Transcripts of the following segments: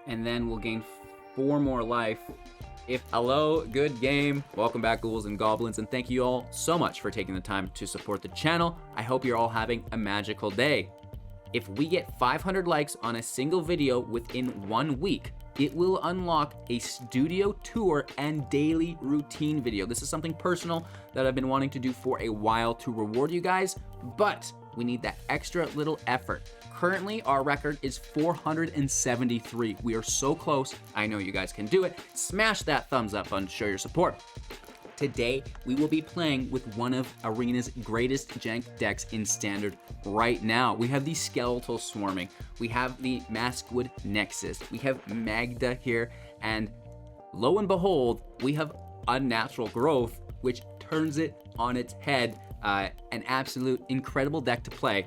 and then we'll gain 4 more life. Hello, good game. Welcome back, ghouls and goblins, and thank you all so much for taking the time to support the channel. I hope you're all having a magical day. If we get 500 likes on a single video within 1 week, it will unlock a studio tour and daily routine video. This is something personal that I've been wanting to do for a while to reward you guys, but we need that extra little effort. Currently, our record is 473. We are so close. I know you guys can do it. Smash that thumbs up button to show your support. Today, we will be playing with one of Arena's greatest jank decks in Standard right now. We have the Skeletal Swarming, we have the Maskwood Nexus, we have Magda here, and lo and behold, we have Unnatural Growth, which turns it on its head. An absolute incredible deck to play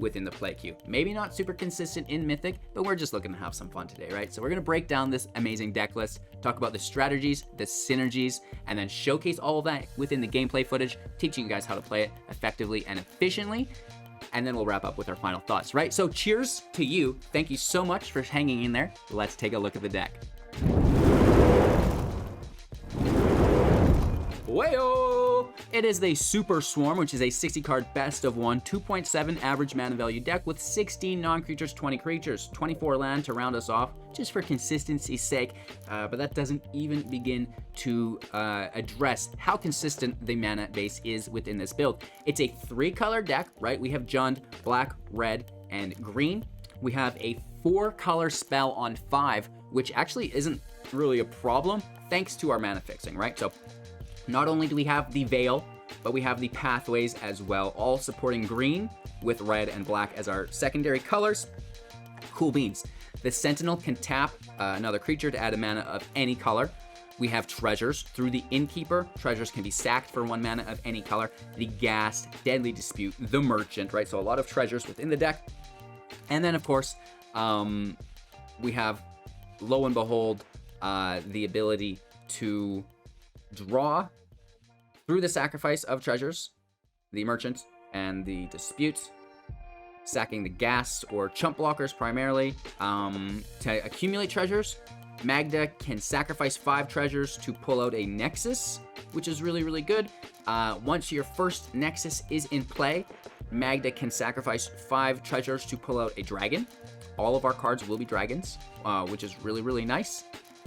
within the play queue. Maybe not super consistent in Mythic, but we're just looking to have some fun today, right? So we're gonna break down this amazing deck list, talk about the strategies, the synergies, and then showcase all of that within the gameplay footage, teaching you guys how to play it effectively and efficiently. And then we'll wrap up with our final thoughts, right? So cheers to you. Thank you so much for hanging in there. Let's take a look at the deck. Wayo! It is the Super Swarm, which is a 60 card best of 1, 2.7 average mana value deck with 16 non-creatures, 20 creatures, 24 land to round us off, just for consistency's sake. But that doesn't even begin to address how consistent the mana base is within this build. It's a 3-color deck, right? We have Jund, black, red, and green. We have a 4-color spell on 5, which actually isn't really a problem thanks to our mana fixing, right? So not only do we have the Veil, but we have the Pathways as well, all supporting green with red and black as our secondary colors. Cool beans. The Sentinel can tap another creature to add a mana of any color. We have treasures through the Innkeeper. Treasures can be sacked for 1 mana of any color. The Ghast, Deadly Dispute, the Merchant, right? So a lot of treasures within the deck. And then, of course, we have, lo and behold, the ability to draw through the sacrifice of treasures, the Merchant and the Dispute, sacking the Ghast or chump blockers primarily to accumulate treasures. Magda can sacrifice 5 treasures to pull out a Nexus, which is really, really good. Once your first Nexus is in play, Magda can sacrifice 5 treasures to pull out a dragon. All of our cards will be dragons, which is really, really nice.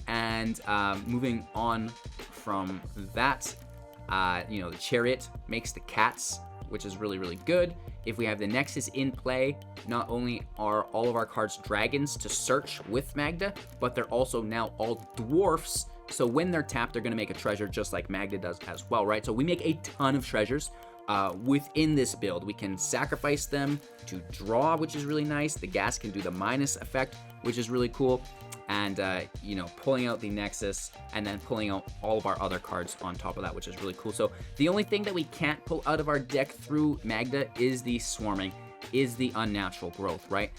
And moving on from that, the Chariot makes the cats, which is really, really good. If we have the Nexus in play, not only are all of our cards dragons to search with Magda, but they're also now all dwarfs. So when they're tapped, they're going to make a treasure just like Magda does as well, right? So we make a ton of treasures within this build. We can sacrifice them to draw, which is really nice. The Ghast can do the minus effect, which is really cool. And, pulling out the Nexus and then pulling out all of our other cards on top of that, which is really cool. So the only thing that we can't pull out of our deck through Magda is the Swarming, is the Unnatural Growth, right?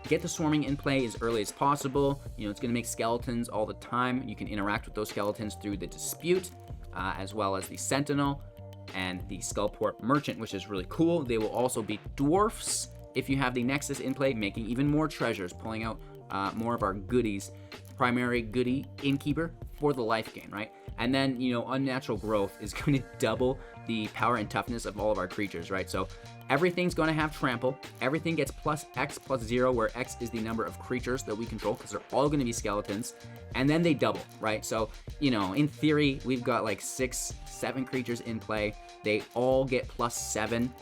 Get the Swarming in play as early as possible. It's going to make skeletons all the time. You can interact with those skeletons through the Dispute, as well as the Sentinel and the Skullport Merchant, which is really cool. They will also be dwarfs if you have the Nexus in play, making even more treasures, pulling out more of our goodies. Primary goodie, Innkeeper, for the life gain, right? And then, Unnatural Growth is going to double the power and toughness of all of our creatures, right? So everything's going to have trample. Everything gets plus X plus 0, where X is the number of creatures that we control, because they're all going to be skeletons. And then they double, right? So, in theory, we've got like 6, 7 creatures in play. They all get plus 7,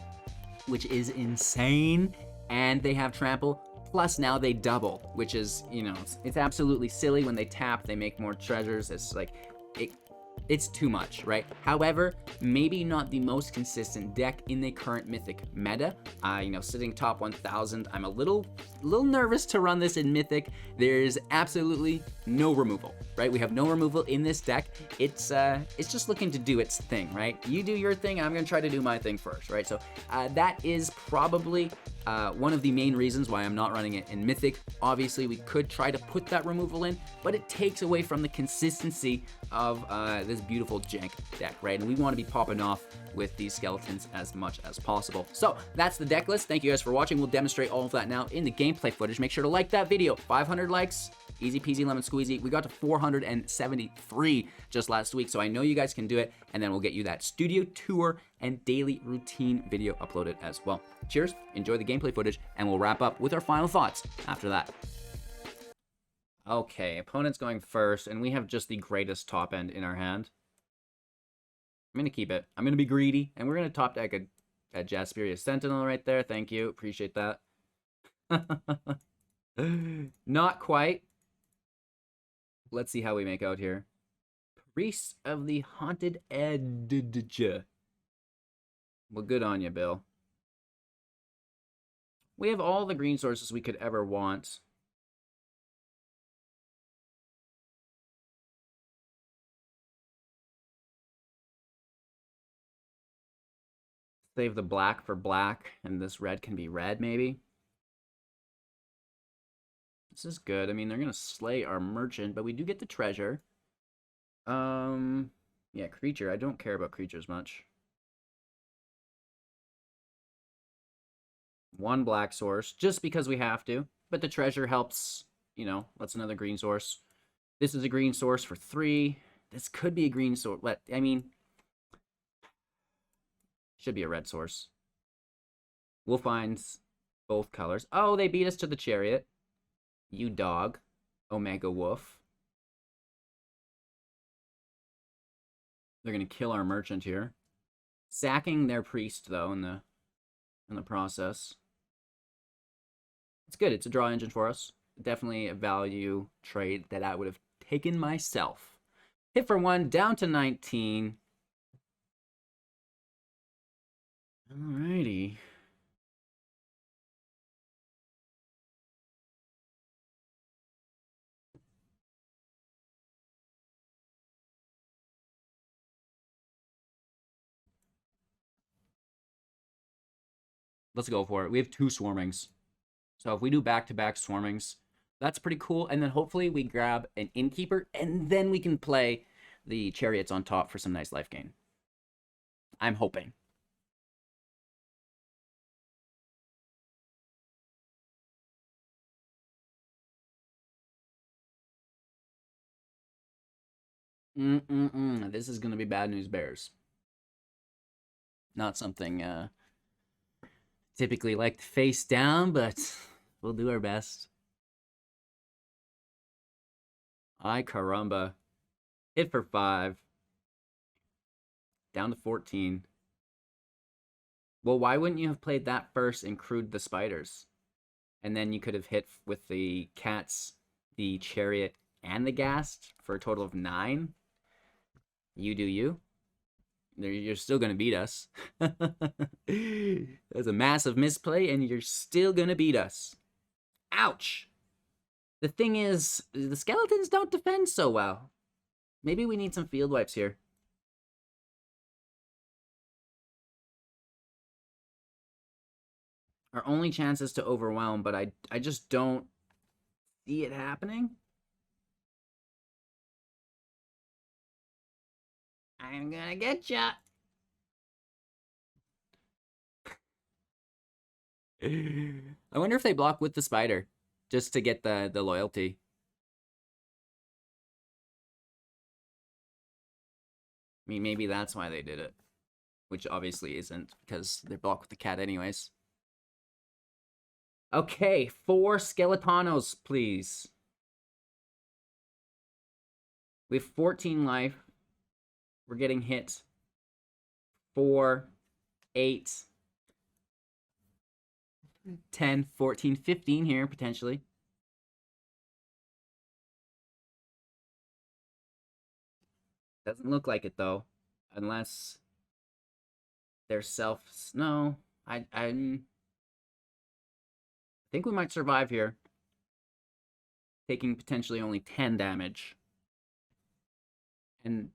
which is insane. And they have trample. Plus now they double, which is, it's absolutely silly. When they tap, they make more treasures. It's like, it's too much, right? However, maybe not the most consistent deck in the current Mythic meta. Sitting top 1,000, I'm a little nervous to run this in Mythic. There's absolutely no removal, right? We have no removal in this deck. It's just looking to do its thing, right? You do your thing, I'm gonna try to do my thing first, right? So that is probably one of the main reasons why I'm not running it in Mythic. Obviously, we could try to put that removal in, but it takes away from the consistency of this beautiful jank deck, right? And we want to be popping off with these skeletons as much as possible. So that's the deck list. Thank you guys for watching. We'll demonstrate all of that now in the gameplay footage. Make sure to like that video. 500 likes, Easy peasy lemon squeezy. We got to 473 just last week, so I know you guys can do it, and then we'll get you that studio tour and daily routine video uploaded as well. Cheers, enjoy the gameplay footage, and we'll wrap up with our final thoughts after that. Okay, opponent's going first, and we have just the greatest top end in our hand. I'm going to keep it. I'm going to be greedy, and we're going to top deck a Jasperius Sentinel right there. Thank you. Appreciate that. Not quite. Let's see how we make out here. Priest of the Haunted Edge. Well, good on you, Bill. We have all the green sources we could ever want. Save the black for black, and this red can be red, maybe. This is good. I mean, they're going to slay our merchant, but we do get the treasure. Yeah, creature. I don't care about creatures much. One black source, just because we have to. But the treasure helps, you know, that's another green source. This is a green source for 3. This could be a green source. I mean, should be a red source. We'll find both colors. Oh, they beat us to the chariot. You dog. Omega Wolf. They're going to kill our merchant here. Sacking their priest, though, in the process. It's good. It's a draw engine for us. Definitely a value trade that I would have taken myself. Hit for 1, down to 19. Alrighty. Let's go for it. We have 2 swarmings. So if we do back-to-back swarmings, that's pretty cool. And then hopefully we grab an innkeeper, and then we can play the chariots on top for some nice life gain. I'm hoping. This is going to be bad news bears. Not something typically like to face down, but we'll do our best. Ay caramba. Hit for 5. Down to 14. Well, why wouldn't you have played that first and crewed the spiders? And then you could have hit with the cats, the chariot, and the ghast for a total of 9. You do you. You're still going to beat us. That's a massive misplay, and you're still going to beat us. Ouch! The thing is, the skeletons don't defend so well. Maybe we need some field wipes here. Our only chance is to overwhelm, but I just don't see it happening. I'm gonna get ya. I wonder if they block with the spider, just to get the loyalty. I mean, maybe that's why they did it. Which obviously isn't, because they're blocked with the cat anyways. Okay, 4 Skeletonos, please. We have 14 life. We're getting hit 4, 8, 10, 14, 15 here, potentially. Doesn't look like it, though. Unless they're self... No, I think we might survive here. Taking potentially only 10 damage. And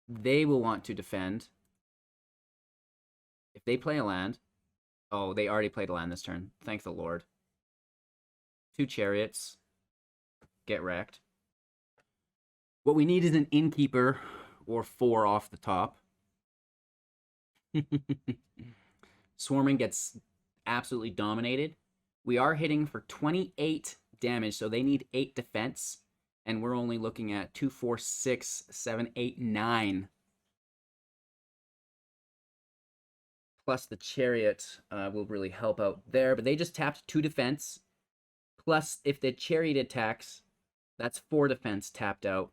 they will want to defend. If they play a land... Oh, they already played a land this turn. Thank the Lord. 2 chariots. Get wrecked. What we need is an innkeeper or 4 off the top. Swarming gets absolutely dominated. We are hitting for 28 damage, so they need 8 defense. And we're only looking at 2, 4, 6, 7, 8, 9. Plus the chariot will really help out there. But they just tapped 2 defense. Plus, if the chariot attacks, that's 4 defense tapped out.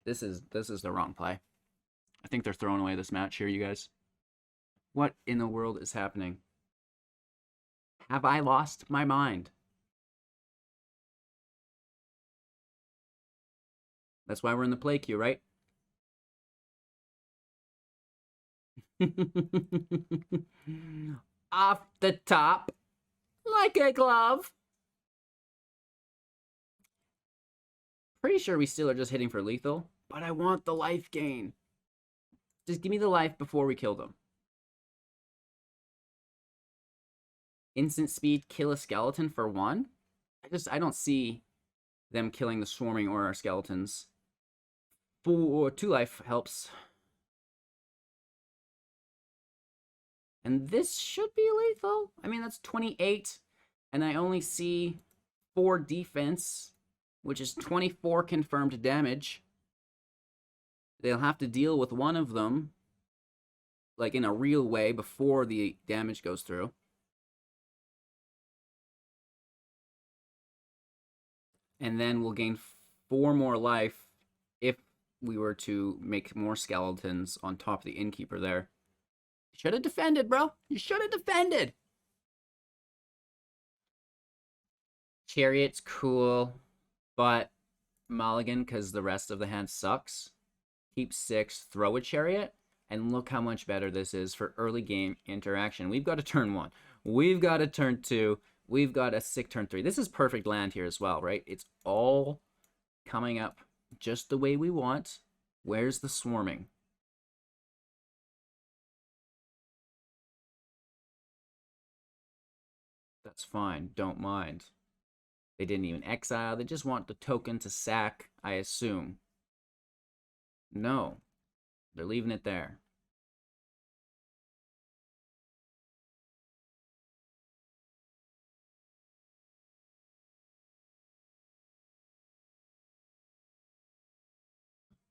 This is the wrong play. I think they're throwing away this match here, you guys. What in the world is happening? Have I lost my mind? That's why we're in the play queue, right? Off the top, like a glove. Pretty sure we still are just hitting for lethal, but I want the life gain. Just give me the life before we kill them. Instant speed, kill a skeleton for 1? I don't see them killing the swarming or our skeletons. 2 life helps. And this should be lethal. I mean, that's 28, and I only see 4 defense, which is 24 confirmed damage. They'll have to deal with one of them, like in a real way, before the damage goes through. And then we'll gain 4 more life if we were to make more skeletons on top of the innkeeper there. You should have defended, bro. You should have defended. Chariot's cool, but mulligan because the rest of the hand sucks. Keep 6, throw a chariot, and look how much better this is for early game interaction. We've got a turn 1. We've got a turn 2. We've got a sick turn 3. This is perfect land here as well, right? It's all coming up just the way we want. Where's the swarming? That's fine. Don't mind. They didn't even exile. They just want the token to sack, I assume. No. They're leaving it there.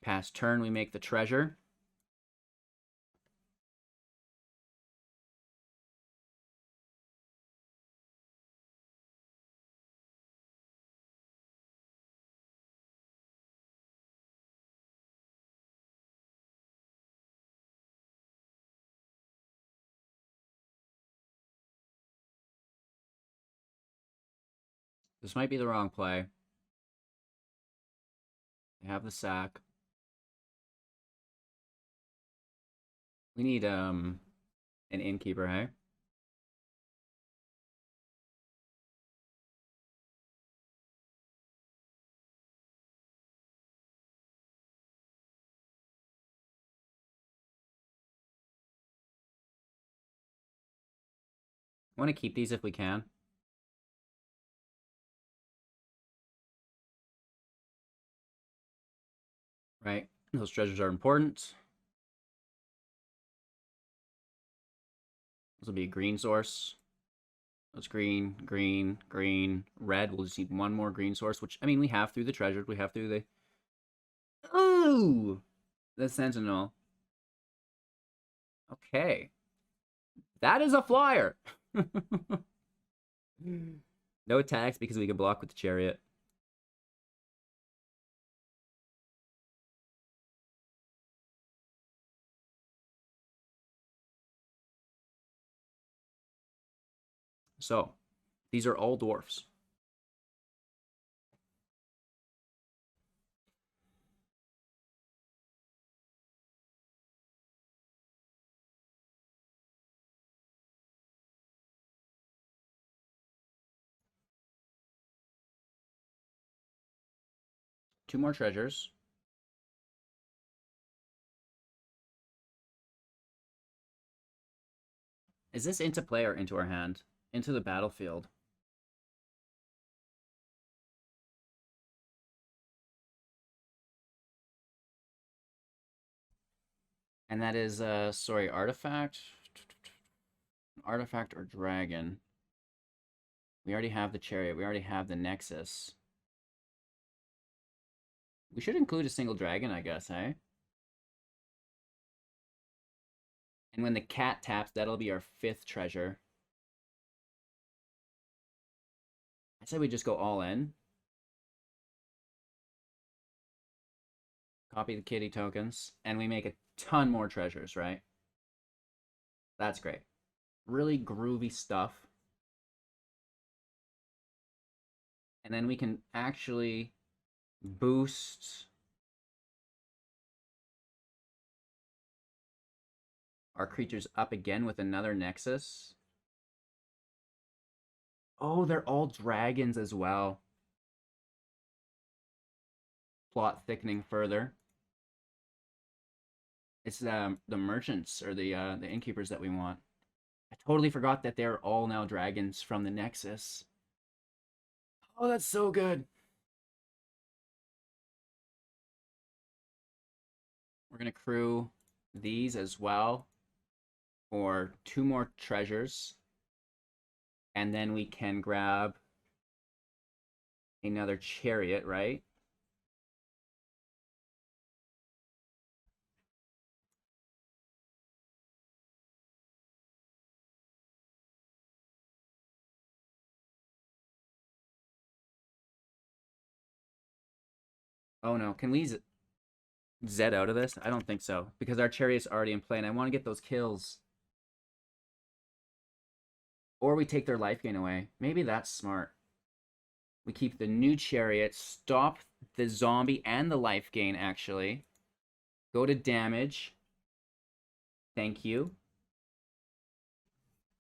Past turn, we make the treasure. This might be the wrong play. They have the sack. We need an innkeeper, hey? I want to keep these if we can. Right? Those treasures are important. This will be a green source. That's green, green, green, red. We'll just need 1 more green source, which, I mean, we have through the treasures. We have through the... Ooh! The Sentinel. Okay. That is a flyer! No attacks because we can block with the chariot. So, these are all dwarfs. Two more treasures. Is this into play or into our hand? Into the battlefield. And that is, sorry, artifact? Artifact or dragon? We already have the chariot. We already have the nexus. We should include a single dragon, I guess, hey? And when the cat taps, that'll be our 5th treasure. I said we just go all in. Copy the kitty tokens, and we make a ton more treasures, right? That's great. Really groovy stuff. And then we can actually boost our creatures up again with another Nexus. Oh, they're all dragons as well. Plot thickening further. It's the merchants or the innkeepers that we want. I totally forgot that they're all now dragons from the Nexus. Oh, that's so good. We're gonna crew these as well for 2 more treasures. And then we can grab another chariot, right? Oh no, can we Zed out of this? I don't think so, because our chariot's already in play, and I want to get those kills. Or we take their life gain away. Maybe that's smart. We keep the new chariot, stop the zombie and the life gain, actually. Go to damage. Thank you.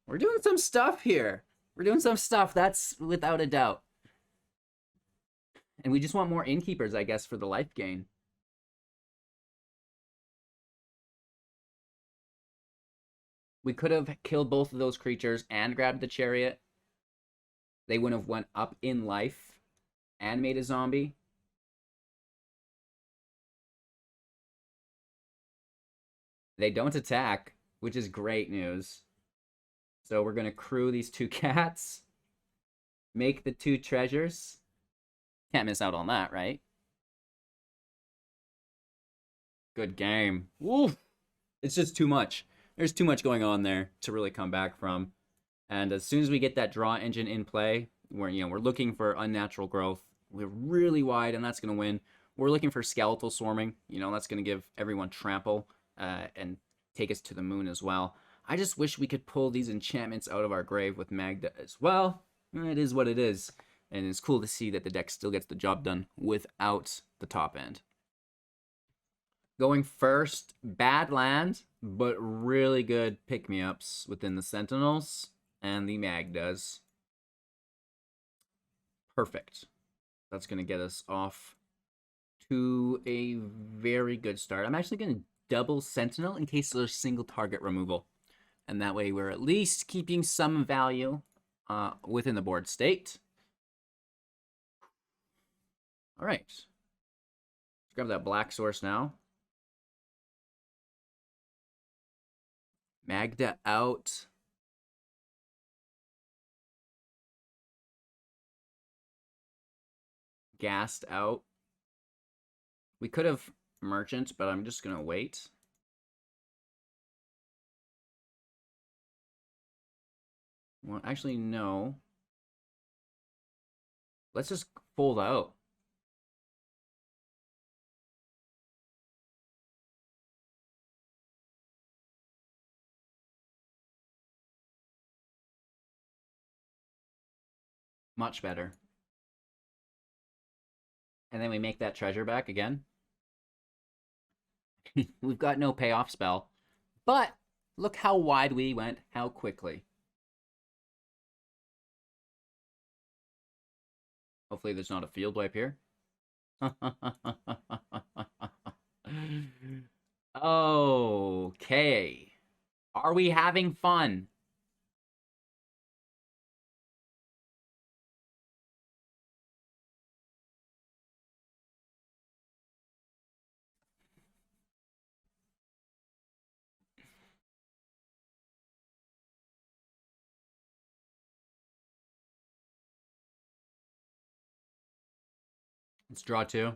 We're doing some stuff here. We're doing some stuff, that's without a doubt. And we just want more innkeepers, I guess, for the life gain. We could have killed both of those creatures and grabbed the chariot. They wouldn't have went up in life and made a zombie. They don't attack, which is great news. So we're going to crew these 2 cats. Make the 2 treasures. Can't miss out on that, right? Good game. Woof! It's just too much. There's too much going on there to really come back from. And as soon as we get that draw engine in play, we're looking for unnatural growth. We're really wide, and that's going to win. We're looking for skeletal swarming. That's going to give everyone trample and take us to the moon as well. I just wish we could pull these enchantments out of our grave with Magda as well. It is what it is. And it's cool to see that the deck still gets the job done without the top end. Going first, bad land, but really good pick-me-ups within the Sentinels and the Magdas. Perfect. That's going to get us off to a very good start. I'm actually going to double Sentinel in case there's single target removal. And that way we're at least keeping some value within the board state. All right. Let's grab that black source now. Magda out. Gassed out. We could have merchants, but I'm just going to wait. Well, actually, no. Let's just fold out. Much better. And then we make that treasure back again. We've got no payoff spell. But look how wide we went, how quickly. Hopefully there's not a field wipe here. Okay. Are we having fun? Let's draw 2.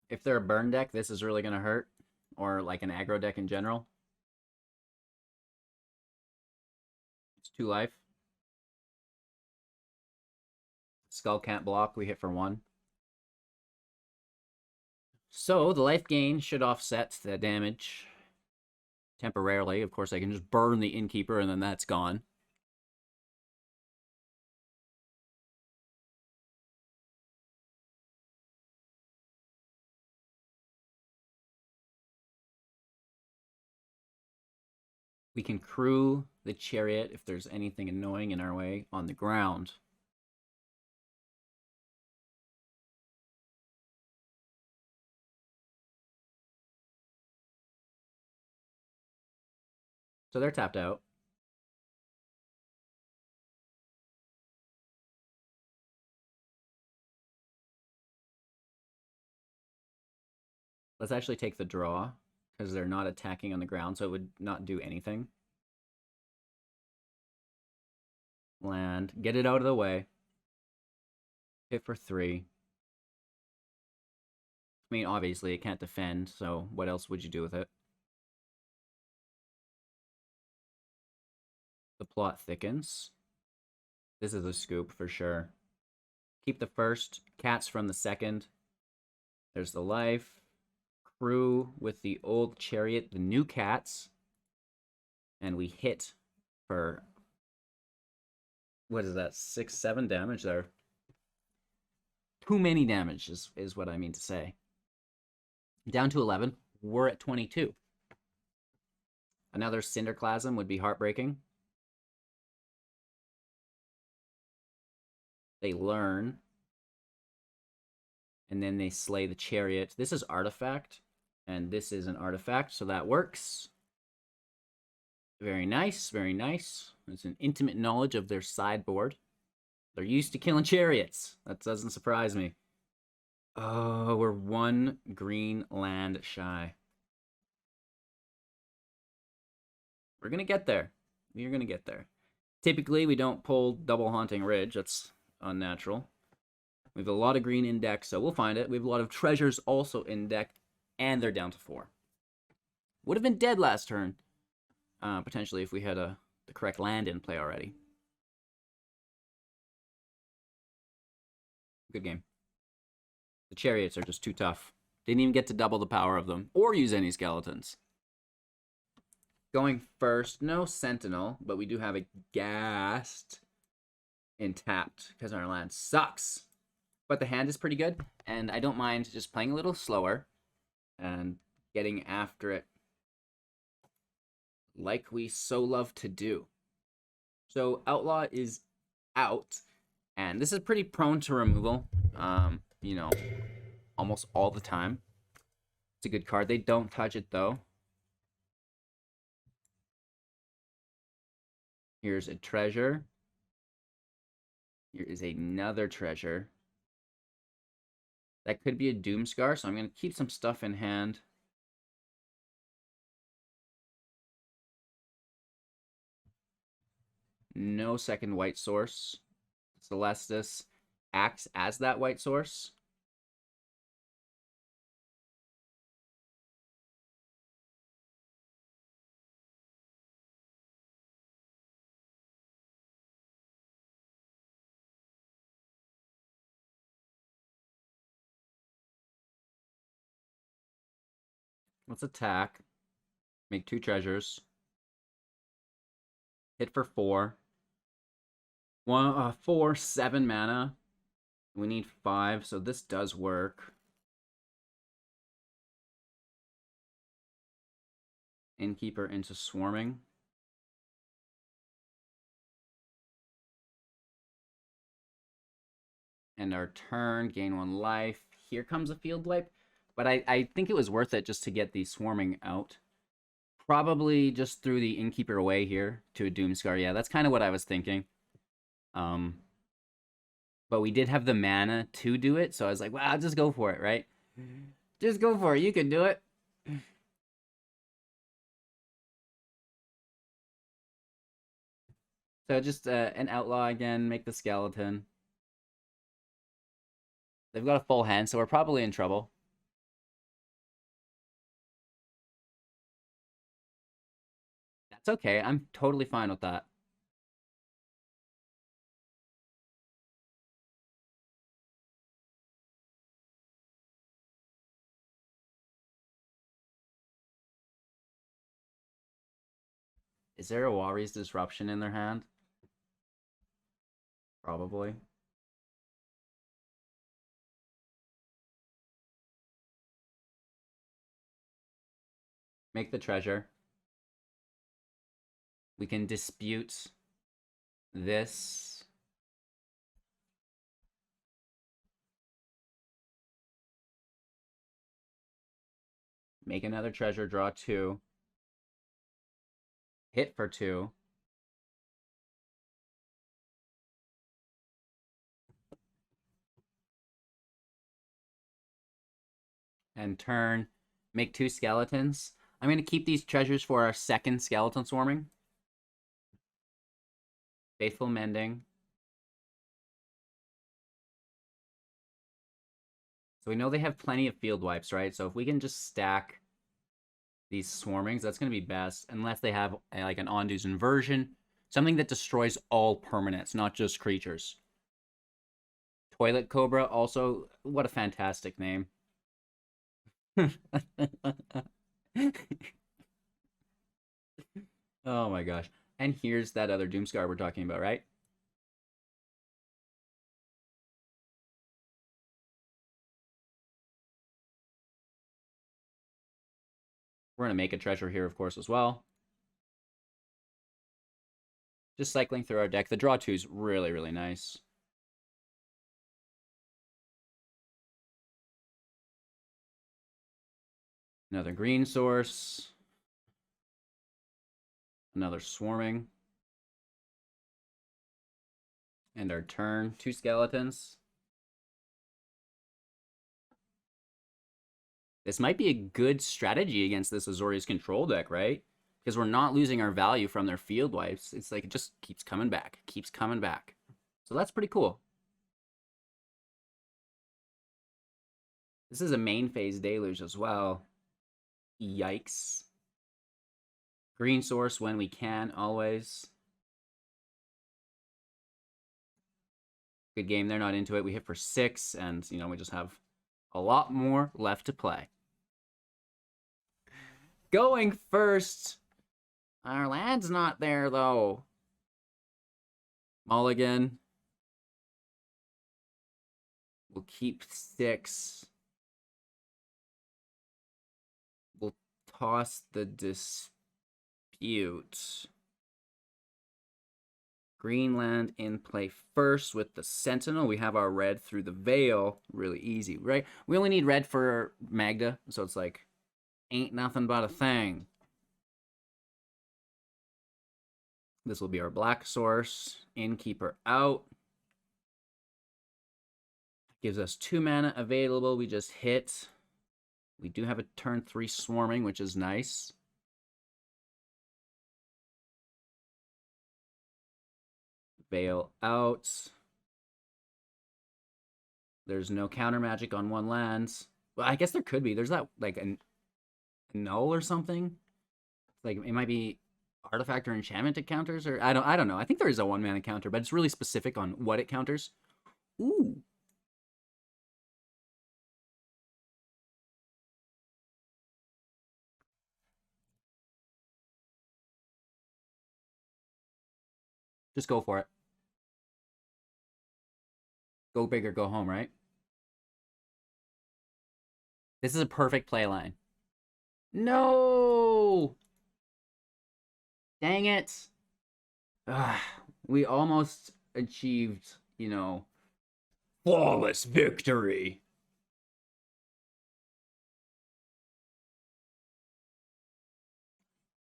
If they're a burn deck, this is really going to hurt. Or like an aggro deck in general. It's 2 life. Skull can't block. We hit for 1. So the life gain should offset the damage temporarily. Of course, I can just burn the Innkeeper and then that's gone. We can crew the Chariot if there's anything annoying in our way on the ground. So they're tapped out. Let's actually take the draw, because they're not attacking on the ground, so it would not do anything. Land. Get it out of the way. Hit for 3. I mean, obviously, it can't defend, so what else would you do with it? The plot thickens. This is a scoop for sure. Keep the first. Cats from the second. There's the life. Crew with the old Chariot, the new cats. And we hit for... what is that? 6, 7 damage there. Too many damage is what I mean to say. Down to 11. We're at 22. Another Cinderclasm would be heartbreaking. They learn. And then they slay the Chariot. This is Artifact. And this is an Artifact, so that works. Very nice, very nice. It's an intimate knowledge of their sideboard. They're used to killing Chariots. That doesn't surprise me. Oh, we're 1 green land shy. We're going to get there. We're going to get there. Typically, we don't pull Double Haunting Ridge. That's unnatural. We have a lot of green in deck, so we'll find it. We have a lot of treasures also in deck, and they're down to 4. Would have been dead last turn, potentially, if we had the correct land in play already. Good game. The Chariots are just too tough. Didn't even get to double the power of them, or use any skeletons. Going first, no Sentinel, but we do have a Ghast tapped, because our land sucks. But the hand is pretty good, and I don't mind just playing a little slower and getting after it like we so love to do. So Outlaw is out, and this is pretty prone to removal, you know, almost all the time. It's a good card. They don't touch it, though. Here's a treasure. Here is another treasure. That could be a Doomscar, so I'm going to keep some stuff in hand. No second white source. Celestus acts as that white source. Let's attack. Make 2 treasures. Hit for 4. 4, 7 mana. We need 5, so this does work. Innkeeper into Swarming. And our turn, gain 1 life. Here comes a field wipe. But I think it was worth it just to get the Swarming out. Probably just threw the Innkeeper away here to a Doomscar. Yeah, that's kind of what I was thinking. But we did have the mana to do it, so I was like, well, just go for it, right? Just go for it. You can do it. So just an Outlaw again, make the Skeleton. They've got a full hand, so we're probably in trouble. It's okay. I'm totally fine with that. Is there a Warriors Disruption in their hand? Probably. Make the treasure. We can dispute this. Make another treasure, draw 2. Hit for 2. And turn. Make 2 skeletons. I'm going to keep these treasures for our second skeleton swarming. Faithful Mending. So we know they have plenty of field wipes, right? So if we can just stack these swarmings, that's going to be best. Unless they have like an Ondu's Inversion. Something that destroys all permanents, not just creatures. Toilet Cobra, also, what a fantastic name. Oh my gosh. And here's that other Doomscar we're talking about, right? We're going to make a treasure here, of course, as well. Just cycling through our deck. The draw 2 is really, really nice. Another green source. Another swarming. And our turn. 2 skeletons. This might be a good strategy against this Azorius control deck, right? Because we're not losing our value from their field wipes. It's like it just keeps coming back. Keeps coming back. So that's pretty cool. This is a main phase deluge as well. Yikes. Green source when we can, always. Good game. They're not into it. We hit for 6, and, you know, we just have a lot more left to play. Going first. Our lad's not there, though. Mulligan. We'll keep 6. We'll toss the dispute. Greenland in play first with the Sentinel. We have our red through the Veil. Really easy, right? We only need red for Magda, so it's like, ain't nothing but a thing. This will be our black source. Innkeeper out. Gives us 2 mana available. We just hit. We do have a turn 3 swarming, which is nice. Veil out. There's no counter magic on 1 land. Well, I guess there could be. There's that, like, a null or something. Like, it might be artifact or enchantment it counters, or I don't know. I think there is a 1 mana counter, but it's really specific on what it counters. Ooh. Just go for it. Go big or go home, right? This is a perfect play line. No! Dang it. Ugh, we almost achieved, you know, flawless victory.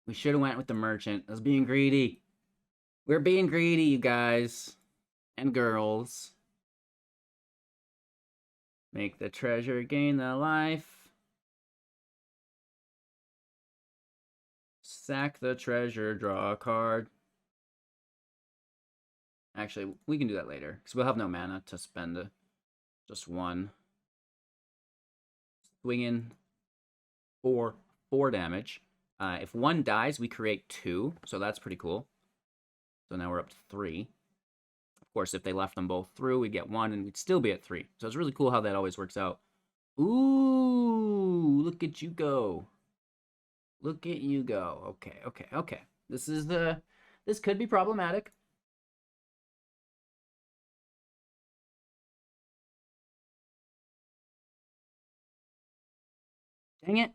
We should have went with the merchant. I was being greedy. We're being greedy, you guys and girls. Make the treasure, gain the life. Sack the treasure, draw a card. Actually, we can do that later, because we'll have no mana to spend just 1. Swing in for 4 damage. If one dies, we create 2, so that's pretty cool. So now we're up to 3. Of course, if they left them both through, we'd get 1, and we'd still be at 3. So it's really cool how that always works out. Ooh, look at you go. Look at you go. Okay, okay, okay. This could be problematic. Dang it.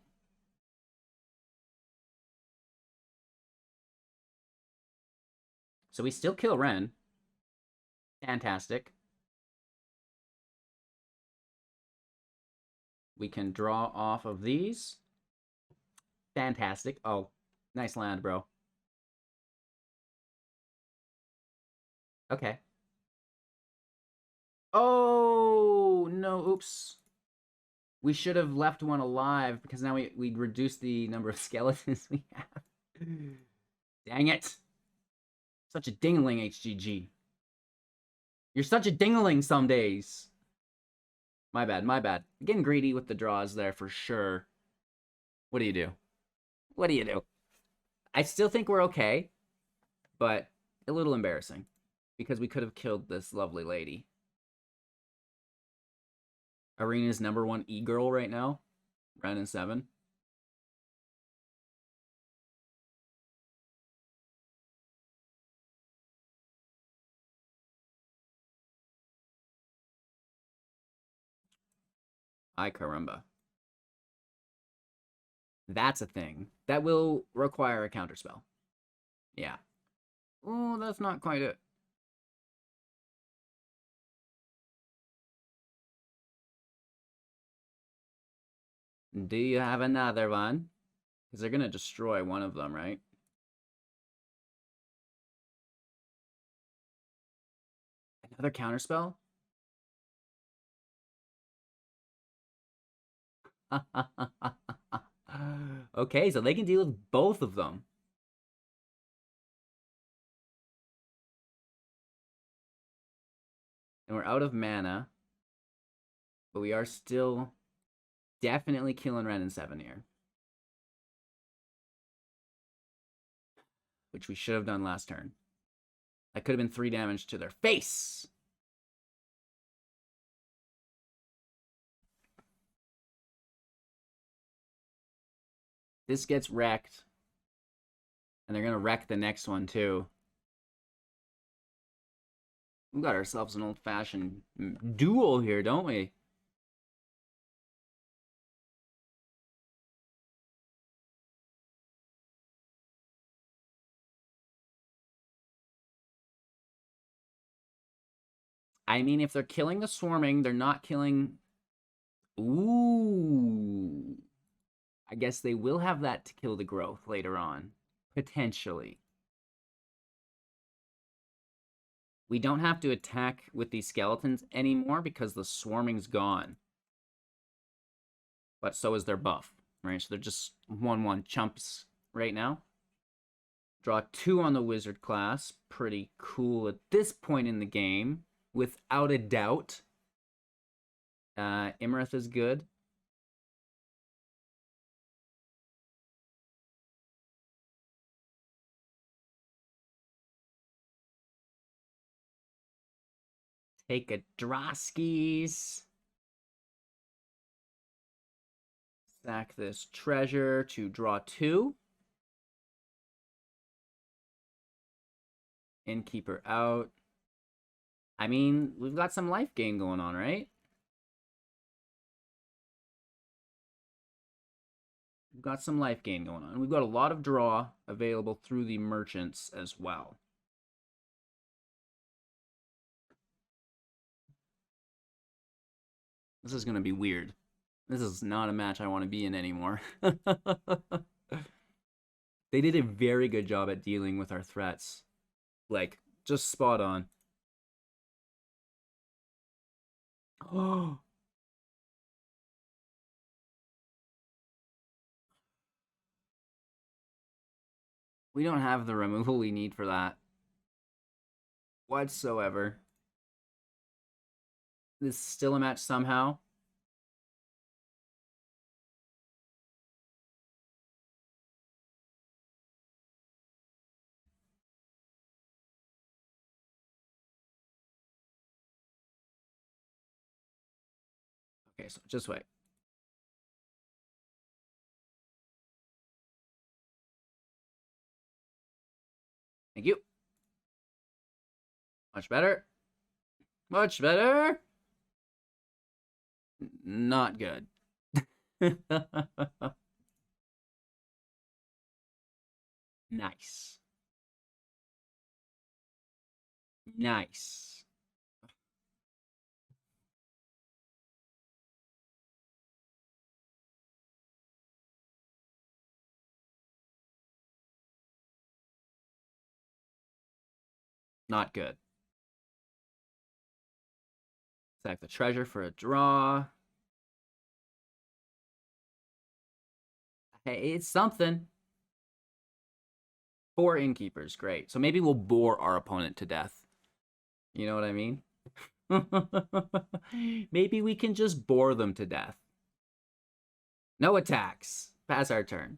So we still kill Ren. Fantastic. We can draw off of these. Fantastic. Oh, nice land, bro. Okay. Oh, no. Oops. We should have left one alive because now we reduced the number of skeletons we have. Dang it. Such a dingling, HGG. You're such a dingling some days. My bad, my bad. Getting greedy with the draws there for sure. What do you do? What do you do? I still think we're okay, but a little embarrassing because we could have killed this lovely lady. Arena's #1 e-girl right now. Ren and 7. Ay caramba. That's a thing. That will require a counterspell. Yeah. Oh, that's not quite it. Do you have another one? Because they're going to destroy one of them, right? Another counterspell? Okay, so they can deal with both of them. And we're out of mana. But we are still definitely killing Ren and 7 here. Which we should have done last turn. That could have been 3 damage to their face. This gets wrecked. And they're going to wreck the next one, too. We got ourselves an old-fashioned duel here, don't we? I mean, if they're killing the swarming, they're not killing... Ooh. I guess they will have that to kill the growth later on. Potentially. We don't have to attack with these skeletons anymore because the swarming's gone. But so is their buff, right? So they're just 1/1 chumps right now. Draw 2 on the wizard class. Pretty cool at this point in the game. Without a doubt. Iymrith is good. Take a Droskies. Sack this treasure to draw 2. Innkeeper out. I mean, we've got some life gain going on, right? We've got some life gain going on. We've got a lot of draw available through the merchants as well. This is going to be weird. This is not a match I want to be in anymore. They did a very good job at dealing with our threats. Like, just spot on. Oh. We don't have the removal we need for that. Whatsoever. This is still a match somehow. Okay, so just wait. Thank you. Much better. Much better. Not good. Nice. Nice. Not good. Sack the treasure for a draw. Hey, it's something. 4 innkeepers, great. So maybe we'll bore our opponent to death. You know what I mean? Maybe we can just bore them to death. No attacks. Pass our turn.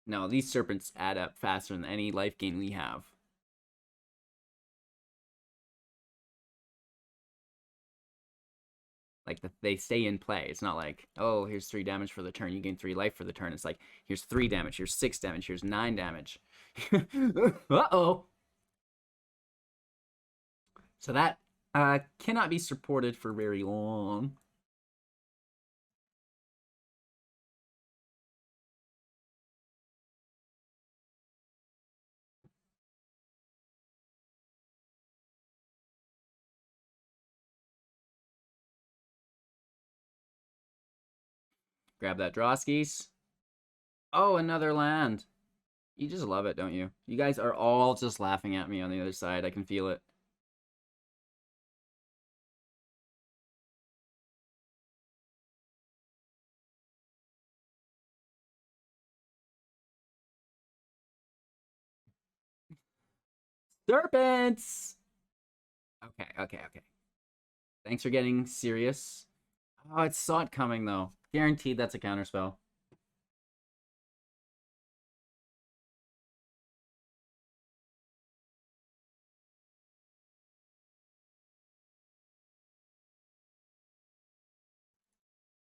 No, these serpents add up faster than any life gain we have. Like, they stay in play. It's not like, oh, here's 3 damage for the turn. You gain 3 life for the turn. It's like, here's 3 damage, here's 6 damage, here's 9 damage. Uh-oh. So that cannot be supported for very long. Grab that Droskis. Oh, another land. You just love it, don't you? You guys are all just laughing at me on the other side. I can feel it. Serpents! Okay. Thanks for getting serious. Oh, it saw it coming, though. Guaranteed that's a counterspell.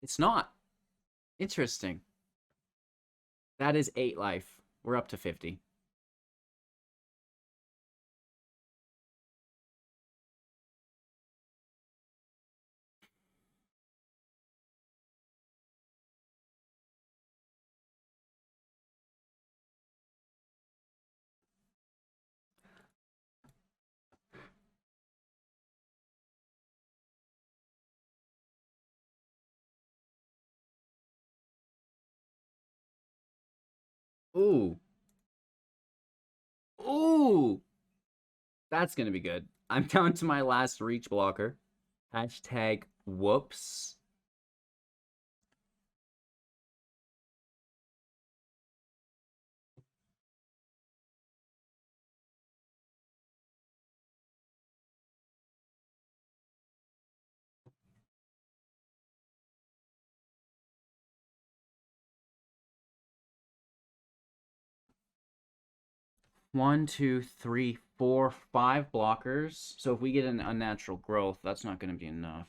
It's not. Interesting. That is 8 life. We're up to 50. Ooh. Ooh! That's gonna be good. I'm down to my last reach blocker. Hashtag whoops. One, two, three, four, 5 blockers. So if we get an unnatural growth, that's not going to be enough.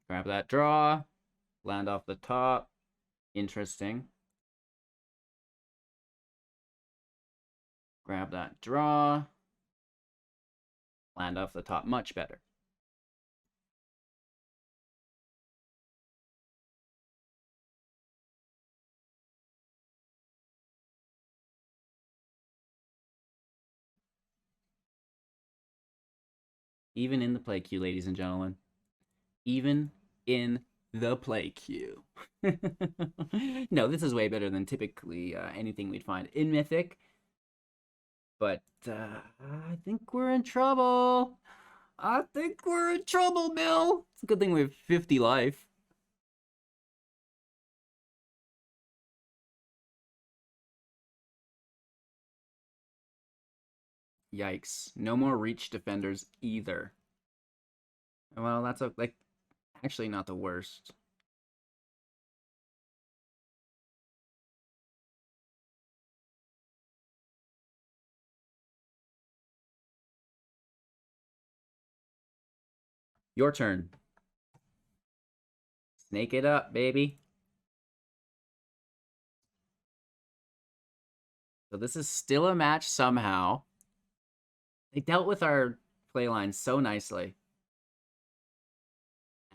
Grab that draw. Land off the top. Interesting. Grab that draw. Land off the top. Much better. Even in the play queue, ladies and gentlemen. Even in the play queue. No, this is way better than typically anything we'd find in Mythic. But I think we're in trouble. I think we're in trouble, Bill. It's a good thing we have 50 life. Yikes. No more reach defenders either. Well, that's like actually not the worst. Your turn. Snake it up, baby. So this is still a match somehow. They dealt with our play line so nicely.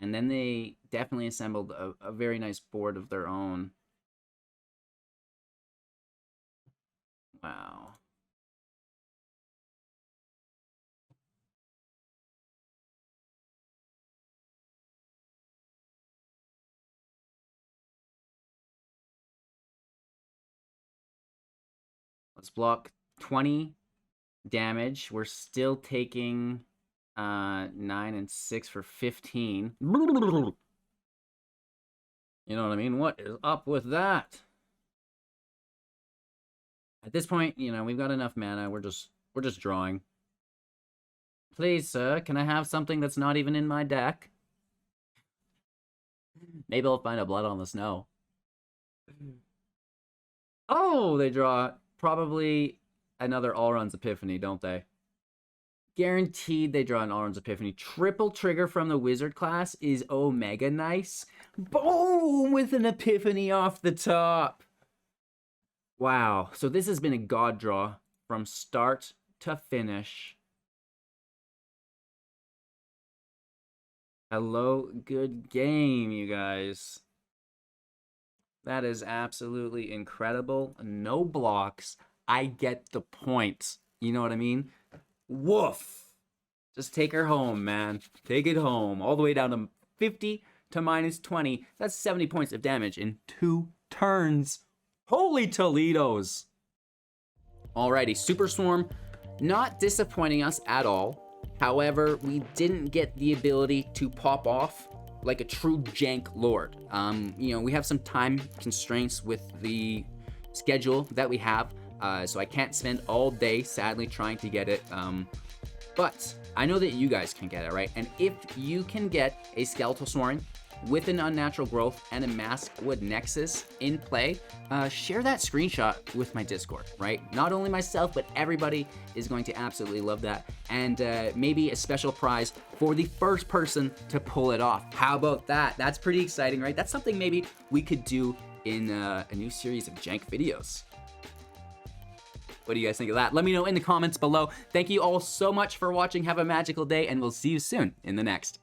And then they definitely assembled a very nice board of their own. Wow. Let's block 20 damage. We're still taking 9 and 6 for 15. You know what I mean? What is up with that? At this point, you know, we've got enough mana. We're just drawing. Please, sir, can I have something that's not even in my deck? Maybe I'll find a Blood on the Snow. Oh, they draw probably another Alrund's Epiphany, don't they? Guaranteed they draw an Alrund's Epiphany. Triple trigger from the wizard class is Omega nice. Boom! With an Epiphany off the top. Wow. So this has been a god draw from start to finish. Hello, good game, you guys. That is absolutely incredible. No blocks. I get the point. You know what I mean? Woof. Just take her home, man. Take it home. All the way down to 50 to minus 20. That's 70 points of damage in 2 turns. Holy Toledos. Alrighty, Super Swarm, not disappointing us at all. However, we didn't get the ability to pop off like a true jank lord. You know, we have some time constraints with the schedule that we have, so I can't spend all day, sadly, trying to get it. But I know that you guys can get it, right? And if you can get a Skeletal Swarm with an Unnatural Growth and a Maskwood Nexus in play, share that screenshot with my Discord, right? Not only myself, but everybody is going to absolutely love that. And maybe a special prize for the first person to pull it off. How about that? That's pretty exciting, right? That's something maybe we could do in a new series of jank videos. What do you guys think of that? Let me know in the comments below. Thank you all so much for watching. Have a magical day, and we'll see you soon in the next.